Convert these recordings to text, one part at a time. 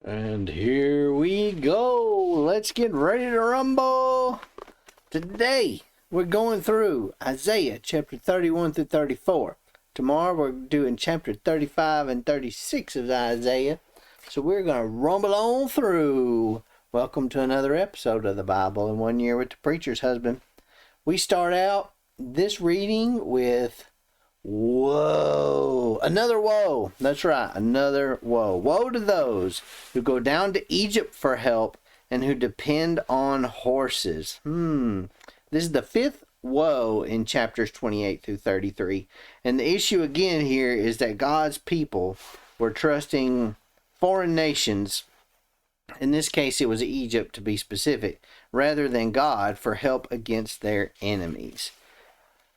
And here we go. Let's get ready to rumble. Today, we're going through Isaiah chapter 31 through 34. Tomorrow, we're doing chapter 35 and 36 of Isaiah. So we're going to rumble on through. Welcome to another episode of the Bible in 1 Year with the Preacher's Husband. We start out this reading with woe. Another woe. That's right. Another woe. Woe to those who go down to Egypt for help and who depend on horses. This is the fifth woe in chapters 28 through 33. And the issue again here is that God's people were trusting foreign nations. In this case, it was Egypt to be specific, rather than God for help against their enemies.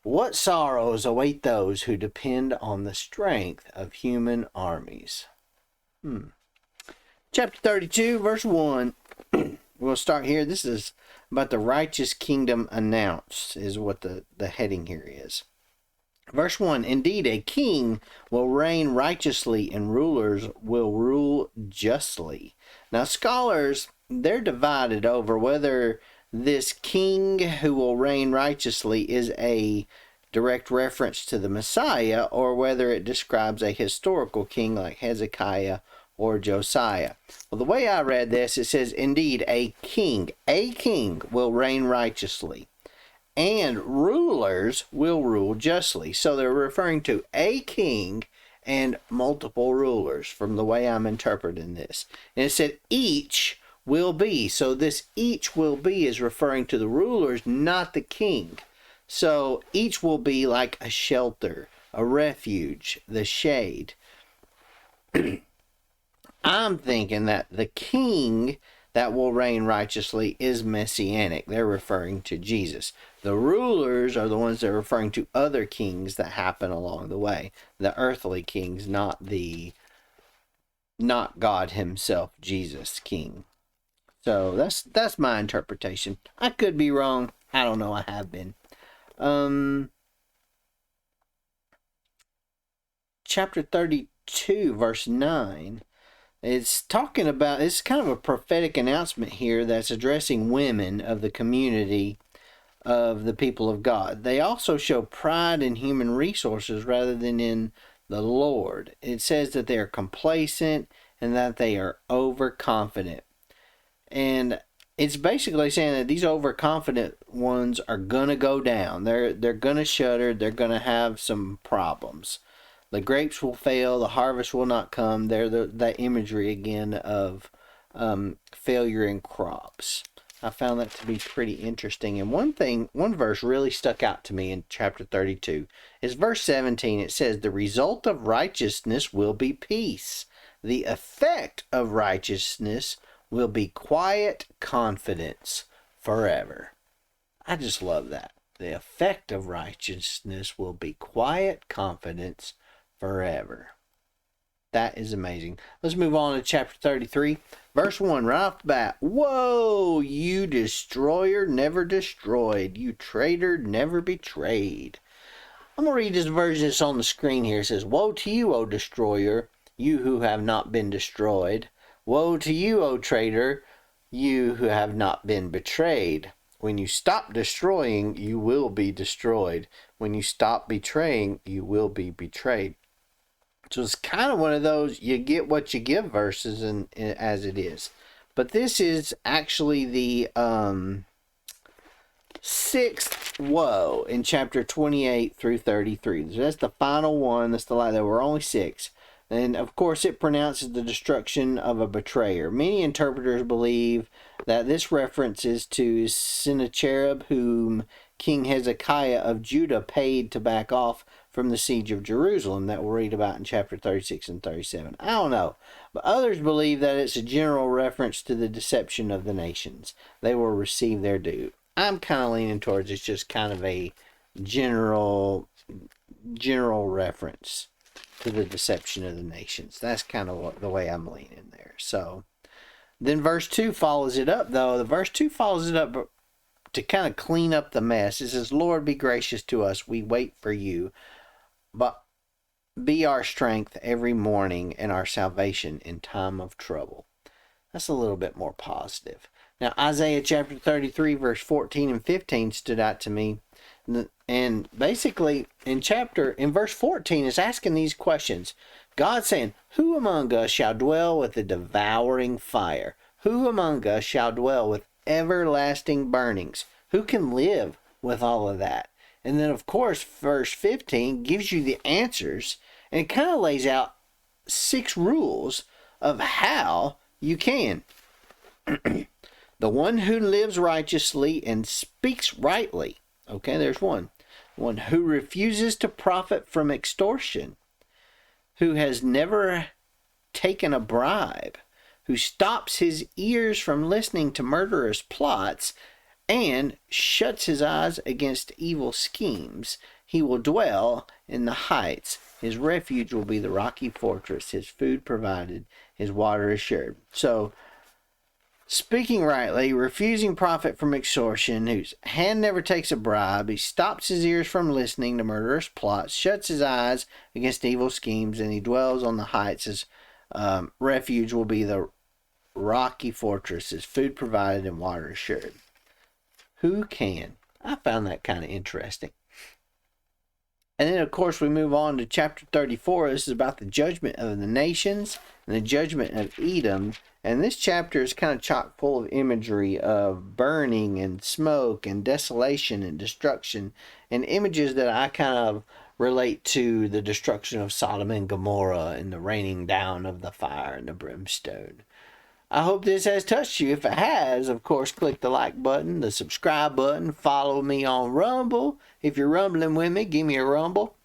What sorrows await those who depend on the strength of human armies? Chapter 32, verse 1. We'll start here. This is about the righteous kingdom announced, is what the heading here is. Verse 1, indeed, a king will reign righteously and rulers will rule justly. Now, scholars, they're divided over whether this king who will reign righteously is a direct reference to the Messiah or whether it describes a historical king like Hezekiah or Josiah. Well, the way I read this, it says, indeed, a king will reign righteously, and rulers will rule justly. So they're referring to a king and multiple rulers from the way I'm interpreting this. And it said each will be. So this each will be is referring to the rulers, not the king. So each will be like a shelter, a refuge, the shade. I'm thinking that the king that will reign righteously is messianic. They're referring to Jesus. The rulers are the ones that are referring to other kings that happen along the way. The earthly kings, not God himself, Jesus king. So that's my interpretation. I could be wrong. I don't know. I have been. Chapter 32, verse 9. It's talking about, it's kind of a prophetic announcement here that's addressing women of the community of the people of God. They also show pride in human resources rather than in the Lord. It says that they are complacent and that they are overconfident. And it's basically saying that these overconfident ones are going to go down. They're going to shudder. They're going to have some problems. The grapes will fail. The harvest will not come. They're that imagery again of failure in crops. I found that to be pretty interesting. And one verse really stuck out to me in chapter 32 is verse 17. It says, the result of righteousness will be peace. The effect of righteousness will be quiet confidence forever. I just love that. The effect of righteousness will be quiet confidence forever. That is amazing. Let's move on to chapter 33, verse 1, right off the bat. Woe, you destroyer never destroyed, you traitor never betrayed. I'm going to read this version that's on the screen here. It says, woe to you, O destroyer, you who have not been destroyed. Woe to you, O traitor, you who have not been betrayed. When you stop destroying, you will be destroyed. When you stop betraying, you will be betrayed. So it's kind of one of those you get what you give verses as it is. But this is actually the sixth woe in chapter 28 through 33. So that's the final one. That's the lie. There were only six. And of course it pronounces the destruction of a betrayer. Many interpreters believe that this references to Sennacherib, whom King Hezekiah of Judah paid to back off from the siege of Jerusalem that we'll read about in chapter 36 and 37. I don't know. But others believe that it's a general reference to the deception of the nations. They will receive their due. I'm kind of leaning towards it's just kind of a general reference to the deception of the nations. That's kind of the way I'm leaning there. So then verse 2 follows it up, though. The verse 2 follows it up to kind of clean up the mess. It says, Lord, be gracious to us. We wait for you. But be our strength every morning and our salvation in time of trouble. That's a little bit more positive. Now, Isaiah chapter 33, verse 14 and 15 stood out to me. And basically, in verse 14, is asking these questions. God saying, who among us shall dwell with the devouring fire? Who among us shall dwell with everlasting burnings? Who can live with all of that? And then, of course, verse 15 gives you the answers, and it kind of lays out 6 rules of how you can. The one who lives righteously and speaks rightly. Okay, there's one. One who refuses to profit from extortion, who has never taken a bribe, who stops his ears from listening to murderous plots, and shuts his eyes against evil schemes. He will dwell in the heights. His refuge will be the rocky fortress, his food provided, his water assured. So, speaking rightly, refusing profit from extortion, whose hand never takes a bribe, he stops his ears from listening to murderous plots, shuts his eyes against evil schemes, and he dwells on the heights. His refuge will be the rocky fortress, his food provided and water assured. Who can? I found that kind of interesting. And then, of course, we move on to chapter 34. This is about the judgment of the nations and the judgment of Edom. And this chapter is kind of chock full of imagery of burning and smoke and desolation and destruction, and images that I kind of relate to the destruction of Sodom and Gomorrah and the raining down of the fire and the brimstone. I hope this has touched you. If it has, of course, click the like button, the subscribe button, follow me on Rumble. If you're rumbling with me, give me a rumble.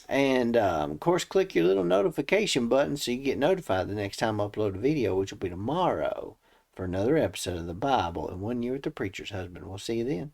And, of course, click your little notification button so you get notified the next time I upload a video, which will be tomorrow, for another episode of the Bible in 1 Year with the Preacher's Husband. We'll see you then.